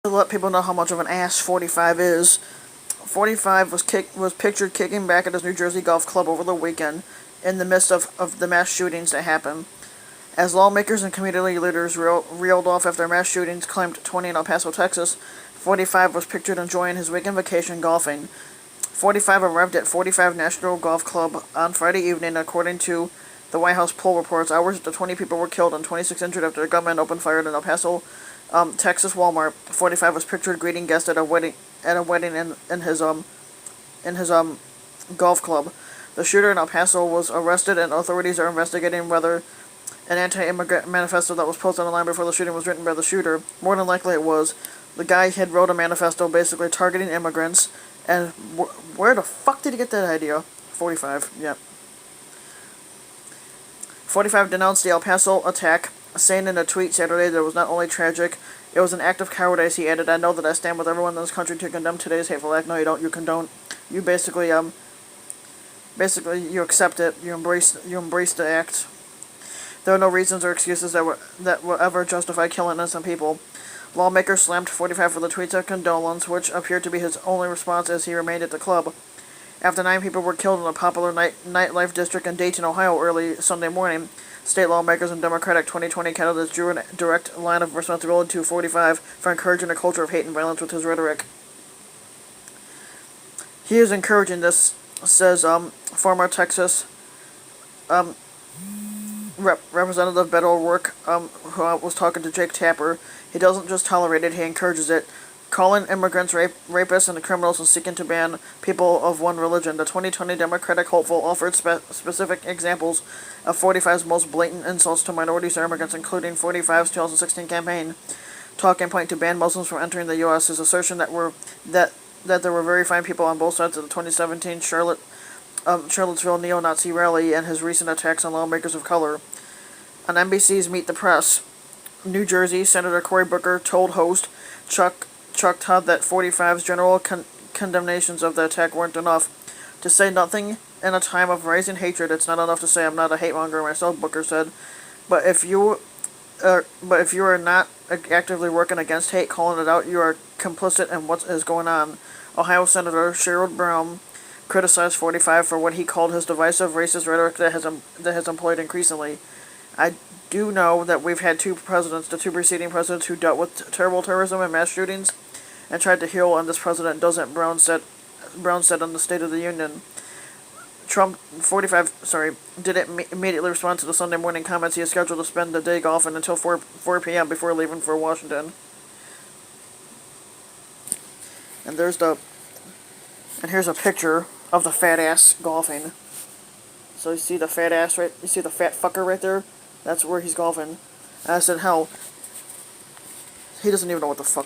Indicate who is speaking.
Speaker 1: To let people know how much of an ass 45 is, 45 was pictured kicking back at his New Jersey golf club over the weekend in the midst of the mass shootings that happened. As lawmakers and community leaders reeled off after mass shootings claimed 20 in El Paso, Texas, 45 was pictured enjoying his weekend vacation golfing. 45 arrived at 45 National Golf Club on Friday evening, according to the White House poll reports. Hours after 20 people were killed and 26 injured after a gunman opened fire at an El Paso, Texas Walmart. 45 was pictured greeting guests at a wedding in his golf club. The shooter in El Paso was arrested, and authorities are investigating whether an anti-immigrant manifesto that was posted online before the shooting was written by the shooter. More than likely it was. The guy had wrote a manifesto basically targeting immigrants, and where the fuck did he get that idea? 45, yep. 45 denounced the El Paso attack, saying in a tweet Saturday that it was not only tragic, it was an act of cowardice. He added, "I know that I stand with everyone in this country to condemn today's hateful act." No, you don't. You condone. You basically you accept it. You embrace the act. There are no reasons or excuses that will ever justify killing innocent people. Lawmakers slammed 45 for the tweets of condolence, which appeared to be his only response as he remained at the club. After 9 people were killed in a popular nightlife district in Dayton, Ohio early Sunday morning, state lawmakers and Democratic 2020 candidates drew a direct line of responsibility to 45 for encouraging a culture of hate and violence with his rhetoric. He is encouraging this, says former Texas Representative Beto O'Rourke, who was talking to Jake Tapper. He doesn't just tolerate it, he encourages it, calling immigrants rapists and criminals and seeking to ban people of one religion. The 2020 Democratic hopeful offered specific examples of 45's most blatant insults to minorities or immigrants, including 45's 2016 campaign talking point to ban Muslims from entering the U.S. His assertion that there were very fine people on both sides of the 2017 Charlottesville neo-Nazi rally, and his recent attacks on lawmakers of color. On NBC's Meet the Press, New Jersey, Senator Cory Booker told host Chuck Todd that 45's general condemnations of the attack weren't enough. To say nothing in a time of rising hatred, it's not enough to say I'm not a hate monger myself, Booker said. But if you are not actively working against hate, calling it out, you are complicit in what is going on. Ohio Senator Sherrod Brown criticized 45 for what he called his divisive, racist rhetoric that has employed increasingly. "I do know that we've had the two preceding presidents who dealt with terrible terrorism and mass shootings and tried to heal, and this president doesn't," Brown said on the State of the Union. Trump, 45, didn't immediately respond to the Sunday morning comments. He is scheduled to spend the day golfing until 4 p.m. before leaving for Washington. And here's a picture of the fat ass golfing. So you see the fat ass you see the fat fucker right there? That's where he's golfing. And I said, hell, he doesn't even know what the fuck